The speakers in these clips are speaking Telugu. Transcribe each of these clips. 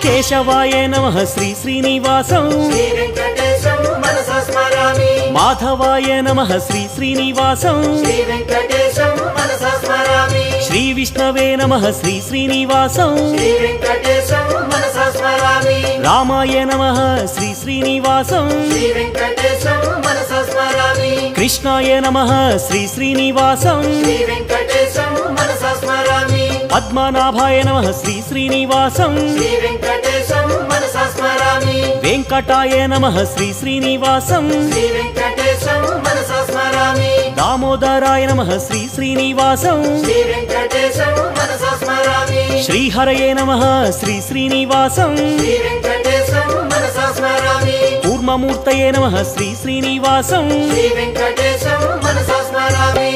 కేశవాయ నమః శ్రీ శ్రీనివాసం శ్రీ వెంకటేశం మనసా స్మరామి మాధవాయ నమః శ్రీ శ్రీనివాసం శ్రీ వెంకటేశం మనసా స్మరామి శ్రీ విష్ణవే నమః శ్రీ శ్రీనివాసం శ్రీ వెంకటేశం మనసా స్మరామి రామాయ నమః శ్రీ శ్రీనివాసం శ్రీ వెంకటేశం మనసా స్మరామి కృష్ణాయ నమః శ్రీ శ్రీనివాసం శ్రీ వెంకటేశం మనసా స్మరామి పద్మనాభాయ నమః శ్రీ శ్రీనివాసం శ్రీ వెంకటేశం మనసా స్మరామి వెంకటాయ నమః శ్రీ శ్రీనివాసం శ్రీ వెంకటేశం మనసా స్మరామి దామోదరాయ నమః శ్రీ శ్రీనివాసం శ్రీ వెంకటేశం మనసా స్మరామి శ్రీహరయే నమః శ్రీ శ్రీనివాసం శ్రీ వెంకటేశం మనసా స్మరామి కూర్మమూర్తయే నమః శ్రీ శ్రీనివాసం శ్రీ వెంకటేశం మనసా స్మరామి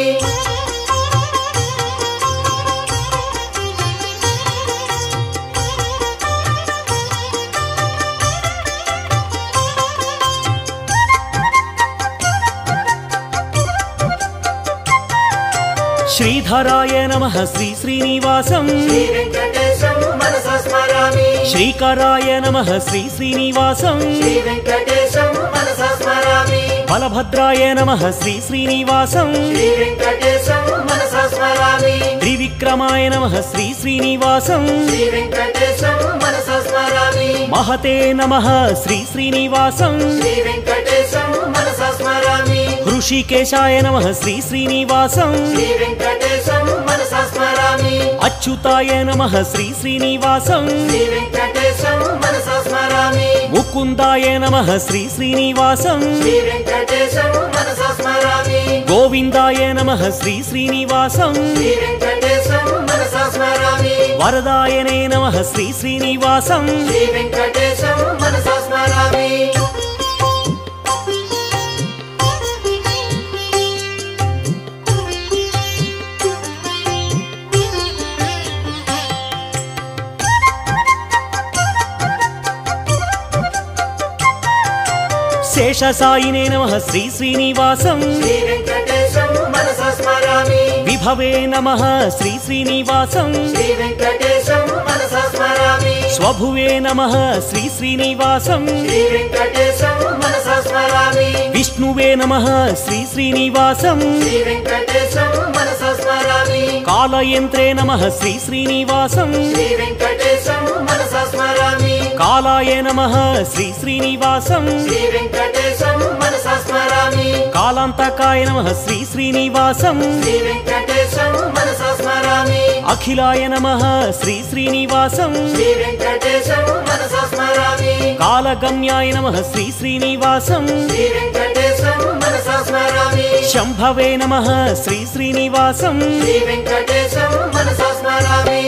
శ్రీధరాయ నమః శ్రీ శ్రీనివాసం శ్రీ వెంకటేశం మనసా స్మరామి శ్రీకరాయ నమః శ్రీ శ్రీనివాసం శ్రీ వెంకటేశం మనసా స్మరామి బలభద్రాయ నమః శ్రీ శ్రీనివాసం శ్రీ వెంకటేశం మనసా స్మరామి త్రివిక్రమాయ నమః శ్రీ శ్రీనివాసం శ్రీ వెంకటేశం మనసా స్మరామి మహతే నమః శ్రీ శ్రీనివాసం శ్రీ వెంకటేశం మనసా స్మరామి హృషికేశాయ నమః శ్రీ శ్రీనివాసం శ్రీ వెంకటేశం మనసా స్మరామి అచ్యుతాయ నమః శ్రీ శ్రీనివాసం శ్రీ వెంకటేశం మనసా స్మరామి ముకుందాయ నమః శ్రీ శ్రీనివాసం శ్రీ వెంకటేశం మనసా స్మరామి గోవిందాయ నమః శ్రీ శ్రీనివాసం శ్రీ వెంకటేశం మనసా స్మరామి వరదాయనే నమః శ్రీ శ్రీనివాసం శ్రీ వెంకటేశం మనసా స్మరామి శేషసాయినే నమః శ్రీ శ్రీనివాసం శ్రీ వెంకటేశం మనసా స్మరామి విభవే నమః శ్రీ శ్రీనివాసం శ్రీ వెంకటేశం మనసా స్మరామి స్వభువే నమః శ్రీ శ్రీనివాసం శ్రీ వెంకటేశం మనసా స్మరామి విష్ణువే నమః శ్రీ శ్రీనివాసం శ్రీ వెంకటేశం మనసా స్మరామి కాలయంత్రే నమః శ్రీ శ్రీనివాసం శ్రీ వెంకటేశం మనసా స్మరామి కాలాయ నమః శ్రీ శ్రీనివాసం శ్రీ వెంకటేశం మనసా స్మరామి కాలాంతకాయ నమః శ్రీ శ్రీనివాసం శ్రీ వెంకటేశం మనసా స్మరామి అఖిలాయ నమః శ్రీ శ్రీనివాసం శ్రీ వెంకటేశం మనసా స్మరామి కాలగమ్యాయ నమః శ్రీ శ్రీనివాసం శ్రీ వెంకటేశం మనసా స్మరామి శంభవే నమః శ్రీ శ్రీనివాసం శ్రీ వెంకటేశం మనసా స్మరామి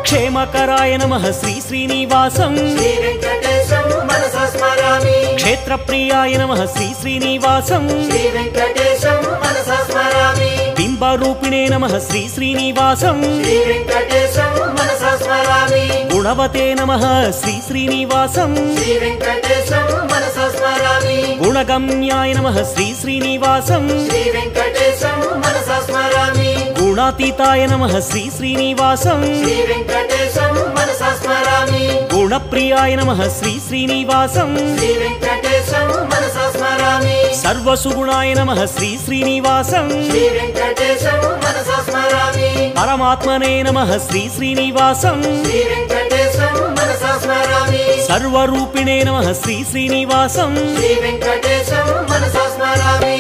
క్షేమకరాయ నమః శ్రీ శ్రీనివాసం శ్రీ వెంకటేశం మనసా స్మరామి క్షేత్రప్రియాయ నమః శ్రీ శ్రీనివాసం శ్రీ వెంకటేశం మనసా స్మరామి బింబరూపిణే నమః శ్రీ శ్రీనివాసం శ్రీ వెంకటేశం మనసా స్మరామి గుణవతే నమః శ్రీ శ్రీనివాసం శ్రీ వెంకటేశం మనసా స్మరామి గుణగమ్యాయ నమః శ్రీ శ్రీనివాసం శ్రీ వెంకటేశం మనసా స్మరామి గుణాతీతాయ నమః శ్రీ శ్రీనివాసం శ్రీ వెంకటేశం మనసా స్మరామి గుణప్రియాయ నమః శ్రీ శ్రీనివాసం శ్రీ వెంకటేశం మనసా స్మరామి సర్వసుగుణాయ నమః శ్రీ శ్రీనివాసం శ్రీ వెంకటేశం మనసా స్మరామి పరమాత్మనే నమః శ్రీ శ్రీనివాసం శ్రీ వెంకటేశం మనసా స్మరామి సర్వరూపిణే నమః శ్రీ శ్రీనివాసం శ్రీ వెంకటేశం మనసా స్మరామి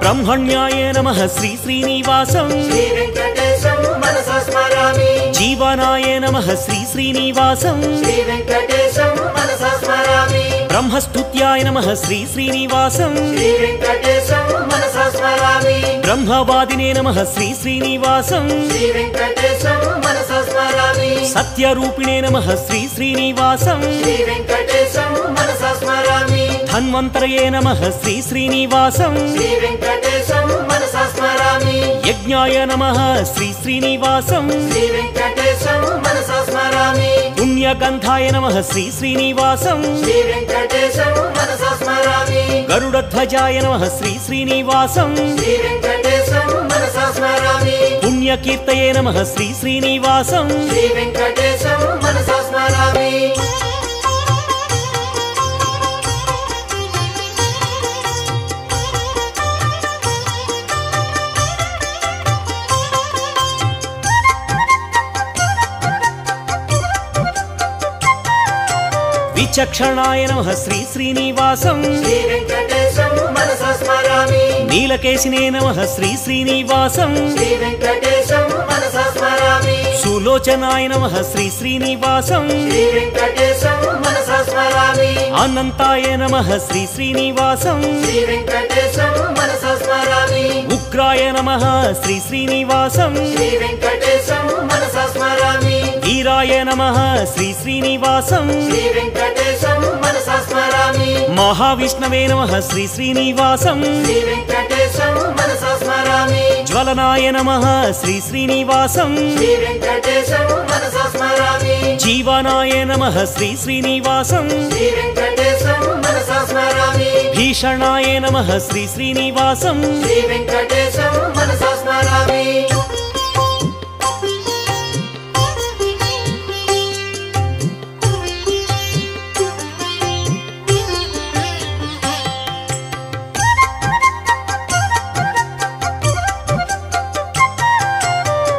బ్రహ్మణ్యాయ నమః శ్రీ శ్రీనివాసం శ్రీ వెంకటేశం మనసా స్మరామి జీవనాయ నమః శ్రీ శ్రీనివాసం శ్రీ వెంకటేశం మనసా స్మరామి బ్రహ్మస్తుత్యాయ నమః శ్రీ శ్రీనివాసం శ్రీ వెంకటేశం మనసా స్మరామి బ్రహ్మవాదినే నమః శ్రీ శ్రీనివాసం శ్రీ వెంకటేశం మనసా స్మరామి సత్యరూపిణే నమః శ్రీ శ్రీనివాసం శ్రీ వెంకటేశం మనసా స్మరామి ధన్వంతరయే నమః శ్రీ శ్రీనివాసం శ్రీ వెంకటేశం మనసా స్మరామి యజ్ఞాయ నమః శ్రీ శ్రీనివాసం శ్రీ వెంకటేశం మనసా స్మరామి పుణ్యగంధాయ నమః శ్రీ శ్రీనివాసం శ్రీ వెంకటేశం మనసా స్మరామి గరుడధ్వజాయ నమః శ్రీ శ్రీనివాసం శ్రీ వెంకటేశం మనసా స్మరామి పుణ్యకీర్తయే నమః శ్రీ శ్రీనివాసం శ్రీ వెంకటేశం మనసా స్మరామి విచక్షణాయ నమః శ్రీ శ్రీనివాసం శ్రీ వెంకటేశం మనసా స్మరామి నీలకేశినే నమః శ్రీ శ్రీనివాసం శ్రీ వెంకటేశం మనసా స్మరామి సులోచనాయ నమః శ్రీ శ్రీనివాసం శ్రీ వెంకటేశం మనసా స్మరామి అనంతాయ నమః శ్రీ శ్రీనివాసం శ్రీ వెంకటేశం మనసా స్మరామి ఉగ్రాయ నమః శ్రీ శ్రీనివాసం శ్రీ వెంకటేశం మనసా స్మరామి వీరాయ నమః శ్రీ శ్రీనివాసం శ్రీ వెంకటేశం మనసా స్మరామి మహావిష్ణవే నమః శ్రీ శ్రీనివాసం శ్రీ వెంకటేశం మనసా స్మరామి జ్వలనాయ నమః శ్రీ శ్రీనివాసం శ్రీ వెంకటేశం మనసా స్మరామి జీవనాయ నమః శ్రీ శ్రీనివాసం శ్రీ వెంకటేశం మనసా స్మరామి భీషణాయ నమః శ్రీ శ్రీనివాసం శ్రీ వెంకటేశం మనసా స్మరామి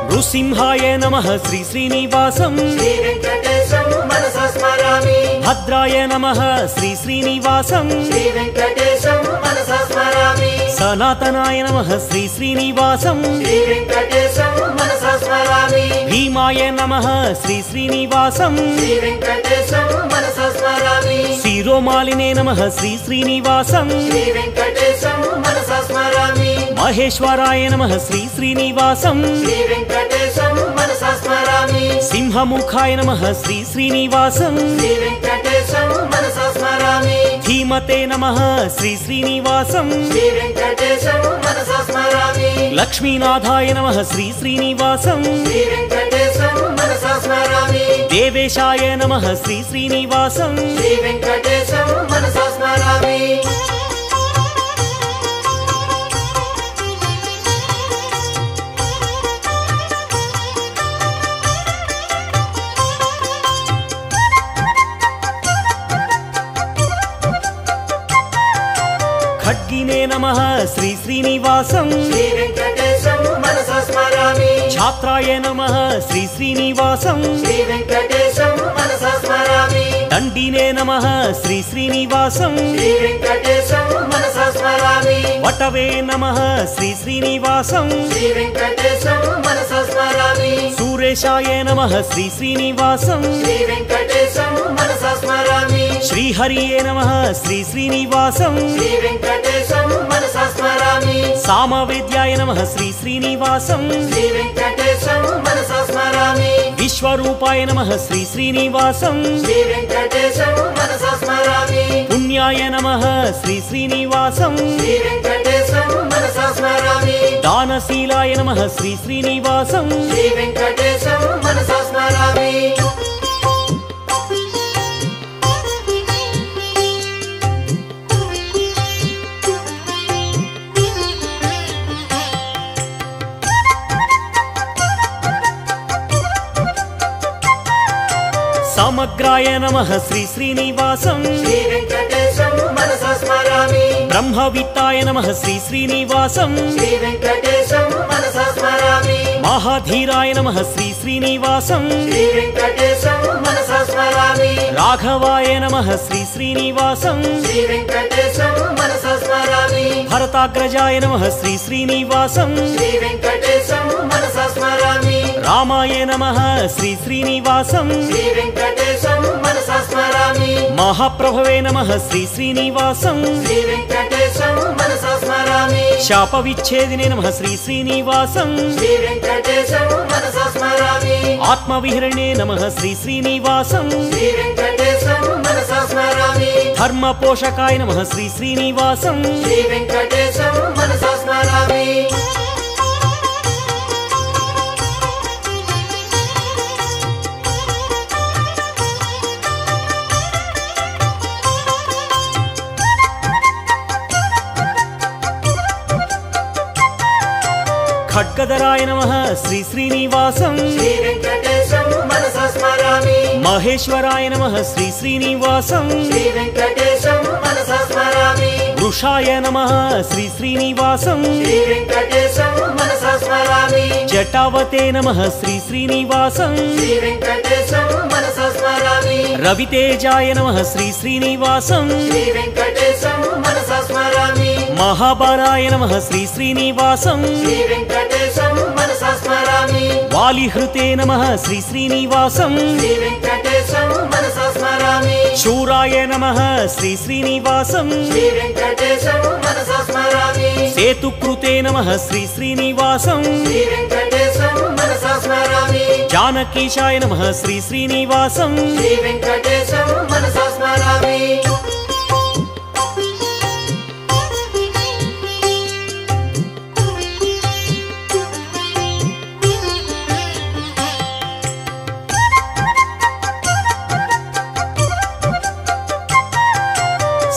నృసింహాయ నమః శ్రీ శ్రీనివాసం శ్రీ వెంకటేశం మనసా స్మరామి భద్రాయ నమః శ్రీ శ్రీనివాసం శ్రీ వెంకటేశం మనసా స్మరామి సనాతనాయ నమః శ్రీ శ్రీనివాసం శ్రీ వెంకటేశం మనసా స్మరామి భీమాయ నమః శ్రీ శ్రీనివాసం శ్రీ వెంకటేశం మనసా స్మరామి శిరోమాలినే నమః శ్రీ శ్రీనివాసం శ్రీ వెంకటేశం మనసా స్మరామి మహేశ్వరాయ నమః శ్రీ శ్రీనివాసం శ్రీ వెంకటేశం మనసా స్మరామి సింహముఖాయ నమః శ్రీ శ్రీనివాసం శ్రీ వెంకటేశం మనసా స్మరామి ధీమతే నమః శ్రీ శ్రీనివాసం శ్రీ వెంకటేశం మనసా స్మరామి లక్ష్మీనాథాయ నమః శ్రీ శ్రీనివాసం శ్రీ వెంకటేశం మనసా స్మరామి దేవేశాయ నమః శ్రీ శ్రీనివాసం శ్రీ వెంకటేశం మనసా స్మరామి ఖడ్గినే నమః శ్రీ శ్రీనివాసం శ్రీ వెంకటేశం మనసా స్మరామి ఛాత్రాయ నమః శ్రీ శ్రీనివాసం శ్రీ వెంకటేశం మనసా స్మరామి దండినే నమః శ్రీ శ్రీనివాసం శ్రీ వెంకటేశం మనసా స్మరామి వటవే నమః శ్రీ శ్రీనివాసం శ్రీ వెంకటేశం మనసా స్మరామి సూరేశాయ నమః శ్రీ శ్రీనివాసం శ్రీ వెంకటేశం మనసా స్మరామి శ్రీహరియే నమః శ్రీ శ్రీనివాసం శ్రీ వెంకటేశం మనసా స్మరామి సామవేద్యాయ నమః శ్రీ శ్రీనివాసం శ్రీ వెంకటేశం మనసా స్మరామి విశ్వరూపాయ నమః శ్రీ శ్రీనివాసం శ్రీ వెంకటేశం మనసా స్మరామి పుణ్యాయ నమః శ్రీ శ్రీనివాసం శ్రీ వెంకటేశం మనసా స్మరామి దానశీలాయ నమః శ్రీ శ్రీనివాసం శ్రీ వెంకటేశం మనసా స్మరామి సమగ్రాయ నమః శ్రీ శ్రీనివాసం శ్రీ వెంకటేశం మనసా స్మరామి బ్రహ్మవిత్తాయ నమః శ్రీ శ్రీనివాసం శ్రీ వెంకటేశం మనసా స్మరామి మహాధీరాయ నమః శ్రీ శ్రీనివాసం శ్రీ వెంకటేశం మనసా స్మరామి రాఘవాయ నమః శ్రీ శ్రీనివాసం శ్రీ వెంకటేశం మనసా స్మరామి భరతాగ్రజాయ నమః శ్రీ శ్రీనివాసం శ్రీ వెంకటేశం మనసా స్మరామి రామాయ నమః శ్రీ శ్రీనివాసం శ్రీ వెంకటేశం మనసా స్మరామి. మహాప్రభవే నమః శ్రీ శ్రీనివాసం. శ్రీ వెంకటేశం మనసా స్మరామి. శాప విచ్ఛేదినే నమః శ్రీ శ్రీనివాసం. శ్రీ వెంకటేశం మనసా స్మరామి. ఆత్మవిహరణే నమః శ్రీ శ్రీనివాసం. శ్రీ వెంకటేశం మనసా స్మరామి. ధర్మ పోషకాయ నమః శ్రీ శ్రీనివాసం. శ్రీ వెంకటేశం మనసా స్మరామి. ఖడ్గధరాయ నమః శ్రీ శ్రీనివాసం. శ్రీ వెంకటేశం మనసా స్మరామి. మహేశ్వరాయ నమః శ్రీ శ్రీనివాసం. శ్రీ వెంకటేశం మనసా స్మరామి. వృషాయ నమః శ్రీ శ్రీనివాసం. శ్రీ వెంకటేశం మనసా స్మరామి. జటావతే నమః శ్రీ శ్రీనివాసం. శ్రీ వెంకటేశం మనసా స్మరామి. రవితేజాయ నమః శ్రీ శ్రీనివాసం. శ్రీ వెంకటేశం మనసా స్మరామి. మహాబలాయ నమః శ్రీ శ్రీనివాసం. శ్రీ వెంకటేశం మనసా స్మరామి. వాలిహృతే నమః శ్రీ శ్రీనివాసం. శ్రీ వెంకటేశం మనసా స్మరామి. శూరాయ నమః శ్రీ శ్రీనివాసం. శ్రీ వెంకటేశం మనసా స్మరామి. సేతుకృతే నమః శ్రీ శ్రీనివాసం. శ్రీ వెంకటేశం మనసా స్మరామి. జానకీశాయ నమః శ్రీ శ్రీనివాసం. శ్రీ వెంకటేశం మనసా స్మరామి.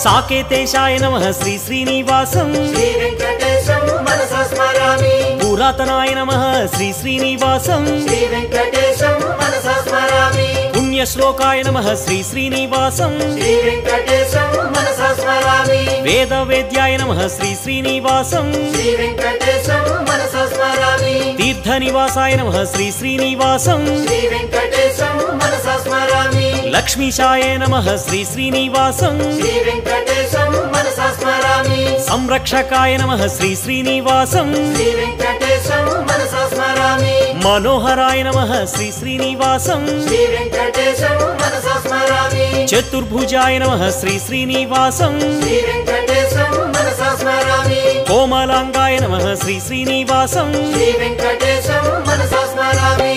సాకేతేశాయ నమః శ్రీ శ్రీనివాసం. శ్రీ వెంకటేశం మనసా స్మరామి. పురాతనాయ నమః శ్రీ శ్రీనివాసం. శ్రీ వెంకటేశం మనసా స్మరామి. పుణ్యశ్లోకాయ నమః శ్రీ శ్రీనివాసం. శ్రీ వెంకటేశం మనసా స్మరామి. వేదవేద్యాయ నమః శ్రీ శ్రీనివాసం. శ్రీ వెంకటేశం మనసా స్మరామి. తీర్థనివాసాయ నమః శ్రీ శ్రీనివాసం. శ్రీ వెంకటేశం మనసా స్మరామి. లక్ష్మీశాయ నమః శ్రీ శ్రీనివాసం. శ్రీ వెంకటేశం మనసా స్మరామి. సంరక్షకాయ నమః శ్రీ శ్రీనివాసం. శ్రీ వెంకటేశం మనసా స్మరామి. మనోహరాయ నమః శ్రీ శ్రీనివాసం. శ్రీ వెంకటేశం మనసా స్మరామి. చతుర్భుజాయ నమః శ్రీ శ్రీనివాసం. శ్రీ వెంకటేశం మనసా స్మరామి. కోమలాంగాయ నమః శ్రీ శ్రీనివాసం. శ్రీ వెంకటేశం మనసా స్మరామి.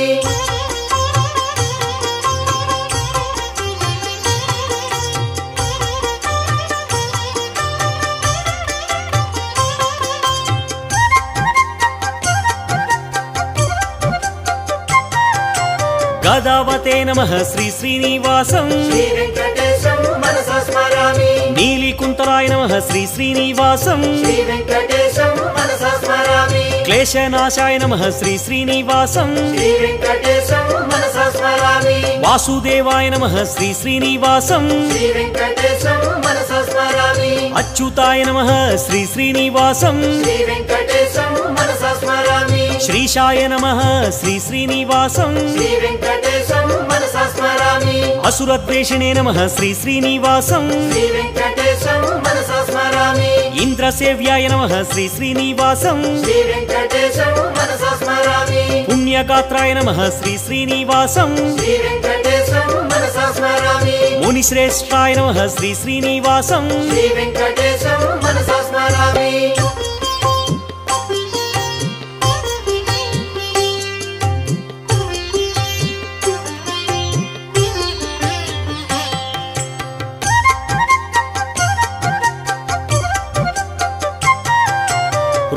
గదావతే నమః శ్రీ శ్రీనివాసం. శ్రీ వెంకటేశం మనసా స్మరామి. నీలికుంతలాయ నమః శ్రీ శ్రీనివాసం. శ్రీ వెంకటేశం మనసా స్మరామి. క్లేశనాశాయ నమః శ్రీ శ్రీనివాసం. శ్రీ వెంకటేశం మనసా స్మరామి. వాసుదేవాయ నమః శ్రీ శ్రీనివాసం. శ్రీ వెంకటేశం మనసా స్మరామి. అచ్యుతాయ నమః శ్రీ శ్రీనివాసం. శ్రీ వెంకటేశం మనసా స్మరామి. శ్రీశాయ నమః శ్రీ శ్రీనివాసం. శ్రీ వెంకటేశం మనసా స్మరామి. అసురద్వేషిణే నమః శ్రీ శ్రీనివాసం. శ్రీ వెంకటేశం మనసా స్మరామి. ఇంద్రసేవ్యాయ నమః శ్రీ శ్రీనివాసం. శ్రీ వెంకటేశం మనసా స్మరామి. పుణ్యగాత్రాయ నమః శ్రీ శ్రీనివాసం. శ్రీ వెంకటేశం మనసా స్మరామి. మునిశ్రేష్ఠాయ నమః శ్రీ శ్రీనివాసం. శ్రీ వెంకటేశం మనసా స్మరామి.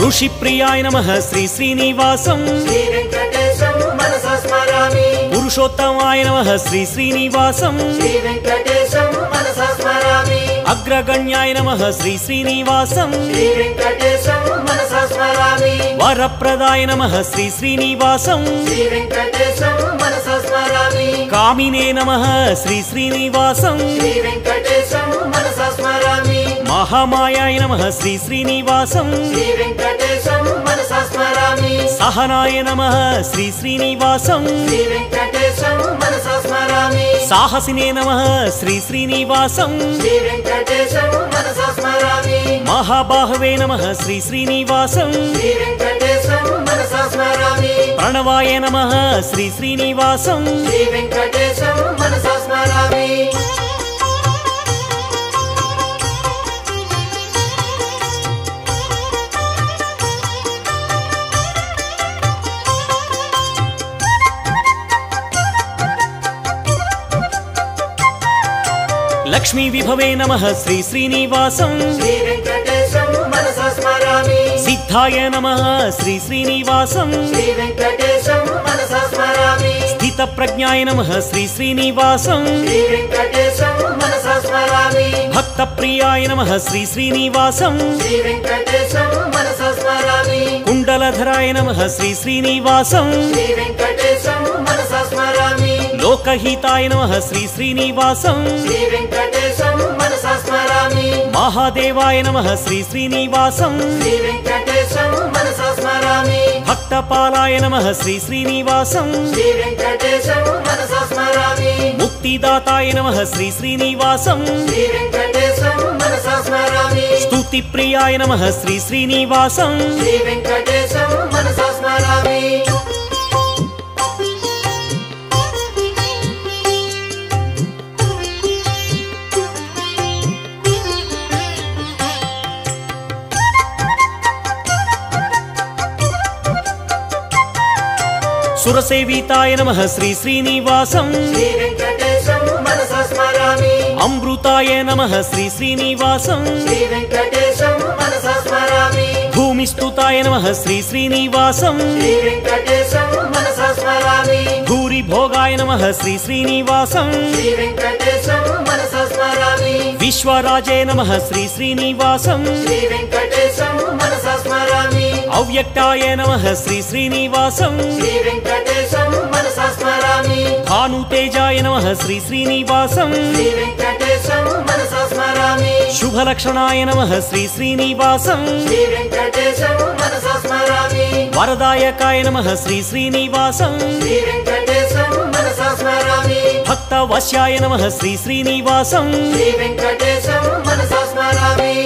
ఋషిప్రియాయ నమః శ్రీ శ్రీనివాసం. శ్రీ వెంకటేశం మనసా స్మరామి. పురుషోత్తమాయ నమః శ్రీ శ్రీనివాసం. శ్రీ వెంకటేశం మనసా స్మరామి. అగ్రగణ్యాయ నమః శ్రీ శ్రీనివాసం. శ్రీ వెంకటేశం మనసా స్మరామి. వరప్రదాయ నమః శ్రీ శ్రీనివాసం. శ్రీ వెంకటేశం మనసా స్మరామి. కామినే నమః శ్రీ శ్రీనివాసం. శ్రీ వెంకటేశం మనసా స్మరామి. మహామాయాయ నమః శ్రీ శ్రీనివాసం. శ్రీ వెంకటేశం మనసా స్మరామి. సహనాయ నమః శ్రీ శ్రీనివాసం. శ్రీ వెంకటేశం మనసా స్మరామి. సాహసినే నమః శ్రీ శ్రీనివాసం. శ్రీ వెంకటేశం మనసా స్మరామి. మహాబాహవే నమః శ్రీ శ్రీనివాసం. శ్రీ వెంకటేశం మనసా స్మరామి. ప్రణవాయ నమః శ్రీ శ్రీనివాసం. శ్రీ వెంకటేశం మనసా స్మరామి. లక్ష్మీ విభవే నమః శ్రీ శ్రీనివాసం శ్రీ వెంకటేశం మనసా స్మరామి సిద్ధాయ నమః శ్రీ శ్రీనివాసం శ్రీ వెంకటేశం మనసా స్మరామి స్థిత ప్రజ్ఞాయ నమః శ్రీ శ్రీనివాసం శ్రీ వెంకటేశం మనసా స్మరామి భక్త ప్రియాయ నమః శ్రీ శ్రీనివాసం శ్రీ వెంకటేశం మనసా స్మరామి కుండలధరాయ నమః శ్రీ శ్రీనివాసం శ్రీ వెంకటేశం మనసా స్మరామి లోకహితాయ నమః శ్రీ శ్రీనివాసం శ్రీ వెంకటేశం మనసా స్మరామి మహాదేవాయ నమః శ్రీ శ్రీనివాసం శ్రీ వెంకటేశం మనసా స్మరామి భక్తపాలాయ నమః శ్రీ శ్రీనివాసం శ్రీ వెంకటేశం మనసా స్మరామి ముక్తిదాతాయ నమః శ్రీ శ్రీనివాసం శ్రీ వెంకటేశం మనసా స్మరామి స్తుతి ప్రియాయ నమః శ్రీ శ్రీనివాసం శ్రీ వెంకటేశం మనసా స్మరామి సురసేవితాయ నమః శ్రీ శ్రీనివాసం శ్రీ వెంకటేశం మనసా స్మరామి అమృతాయ నమః శ్రీ శ్రీనివాసం శ్రీ వెంకటేశం మనసా స్మరామి భూమిస్తుతాయ నమః శ్రీ శ్రీనివాసం శ్రీ వెంకటేశం మనసా స్మరామి భూరి భోగాయ నమః శ్రీ శ్రీనివాసం శ్రీ వెంకటేశం మనసా స్మరామి విశ్వరాజే నమః శ్రీ శ్రీనివాసం శ్రీ వెంకటేశం మనసా స్మరామి అవ్యక్తాయ నమః శ్రీ శ్రీనివాసం శ్రీ వెంకటేశం మనసా స్మరామి భానుతేజాయ నమః శ్రీ శ్రీనివాసం శ్రీ వెంకటేశం మనసా స్మరామి శుభలక్షణాయ నమః శ్రీ శ్రీనివాసం శ్రీ వెంకటేశం మనసా స్మరామి వరదాయకాయ నమః శ్రీ శ్రీనివాసం శ్రీ వెంకటేశం మనసా స్మరామి భక్తవశ్యాయ నమః శ్రీ శ్రీనివాసం శ్రీ వెంకటేశం మనసా స్మరామి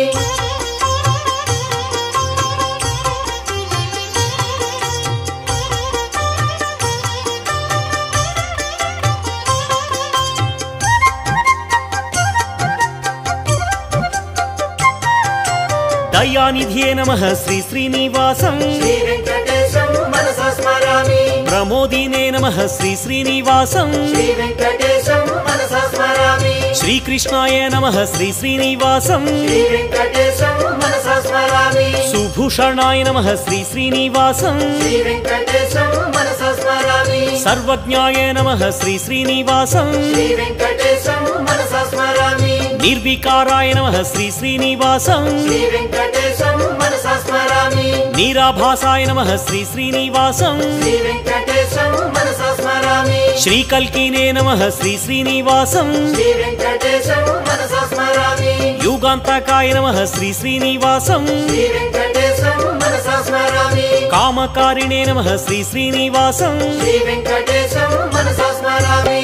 దయానిధియే నమః శ్రీ శ్రీనివాసం శ్రీ వెంకటేశం మనసా స్మరామి ప్రమోదినే నమః శ్రీ శ్రీనివాసం శ్రీ వెంకటేశం మనసా స్మరామి శ్రీకృష్ణాయ నమః శ్రీ శ్రీనివాసం శ్రీ వెంకటేశం మనసా స్మరామి సుభూషణాయ నమః శ్రీ శ్రీనివాసం శ్రీ వెంకటేశం మనసా స్మరామి సర్వజ్ఞాయ నమః శ్రీ శ్రీనివాసం శ్రీ వెంకటేశం మనసా స్మరామి నిర్వికారాయ నమః శ్రీ శ్రీనివాసం శ్రీ వెంకటేశం మనసా స్మరామి నీరాభాసాయ నమః శ్రీ శ్రీనివాసం శ్రీ వెంకటేశం మనసా స్మరామి శ్రీకల్కినే నమః శ్రీ శ్రీనివాసం శ్రీ వెంకటేశం మనసా స్మరామి యుగాంతకాయ నమః శ్రీ శ్రీనివాసం శ్రీ వెంకటేశం మనసా స్మరామి కామకారిణే నమః శ్రీ శ్రీనివాసం శ్రీ వెంకటేశం మనసా స్మరామి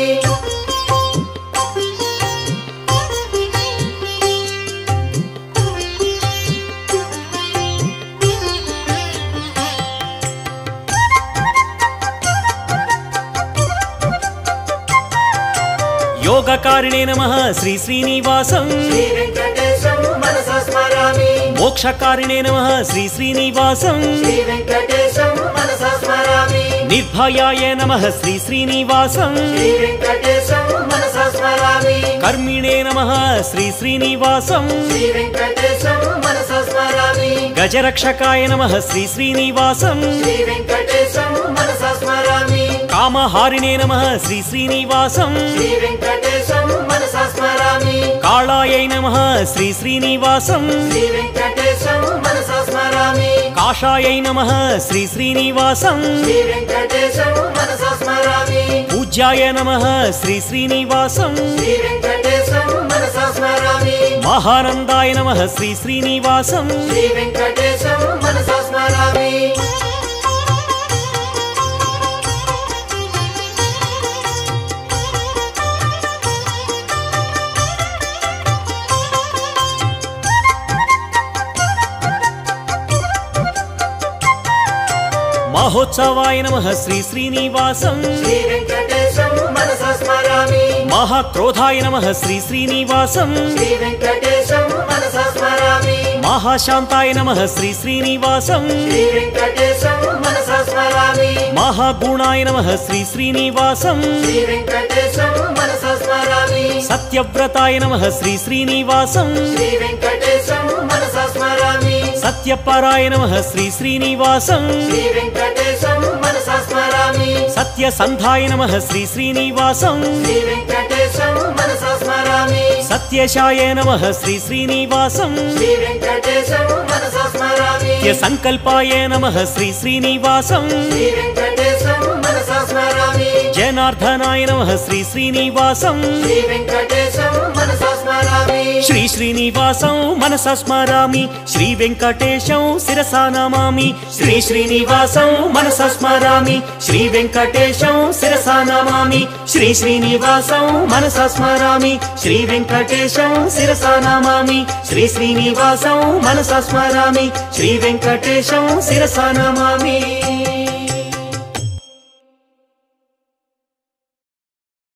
యోగకారిణే నమః శ్రీ శ్రీనివాసం శ్రీ వెంకటేశం మనసా స్మరామి మోక్షకారిణే నమః శ్రీ శ్రీనివాసం శ్రీ వెంకటేశం మనసా స్మరామి నిర్భయాయ నమః శ్రీ శ్రీనివాసం శ్రీ వెంకటేశం మనసా స్మరామి కర్మిణే నమః శ్రీ శ్రీనివాసం శ్రీ వెంకటేశం మనసా స్మరామి గజరక్షకాయ నమః శ్రీ శ్రీనివాసం శ్రీ వెంకటేశం మనసా స్మరామి కామహారిణే నమః శ్రీ శ్రీనివాసం శ్రీ వెంకటేశం మనసా స్మరామి కాళాయై నమః శ్రీ శ్రీనివాసం శ్రీ వెంకటేశం మనసా స్మరామి కాషాయై నమః శ్రీ శ్రీనివాసం శ్రీ వెంకటేశం మనసా స్మరామి పూజ్యాయ నమః శ్రీ శ్రీనివాసం శ్రీ వెంకటేశం మనసా స్మరామి మహానందాయ నమః శ్రీ శ్రీనివాసం శ్రీ వెంకటేశం మనసా స్మరామి మహోత్సవాయ నమః శ్రీ శ్రీనివాసం శ్రీ వెంకటేశం మనసా స్మరామి మహాక్రోధాయ నమః శ్రీ శ్రీనివాసం శ్రీ వెంకటేశం మనసా స్మరామి మహాశాంతాయ నమః శ్రీ శ్రీనివాసం శ్రీ వెంకటేశం మనసా స్మరామి మహాగుణాయ నమః శ్రీ శ్రీనివాసం శ్రీ వెంకటేశం మనసా స్మరామి సత్యవ్రతాయ నమః శ్రీ శ్రీనివాసం శ్రీ వెంకటేశం మనసా స్మరామి సత్యపరాయ నమః శ్రీ శ్రీనివాసం శ్రీ వెంకటేశం మనసా స్మరామి సత్యసంధాయ నమః శ్రీ శ్రీనివాసం శ్రీ వెంకటేశం మనసా స్మరామి సత్యశాయ నమః శ్రీ శ్రీనివాసం శ్రీ వెంకటేశం మనసా స్మరామి సత్యసంకల్పాయ నమః శ్రీ శ్రీనివాసం శ్రీ వెంకటేశం మనసా స్మరామి జనార్దనాయ నమః శ్రీ శ్రీనివాసం శ్రీ వెంకటేశం మనసా స్మరామి శ్రీ శ్రీనివాసం మనసా స్మరామి శ్రీ వెంకటేశం శిరసా నమామి శ్రీ శ్రీనివాసం మనసా స్మరామి శ్రీ వెంకటేశం శిరసా నమామి శ్రీ శ్రీనివాసం మనసా స్మరామి శ్రీ వెంకటేశం శిరసా నమామి శ్రీ శ్రీనివాసం మనసా స్మరామి శ్రీ వెంకటేశం శిరసా నమామి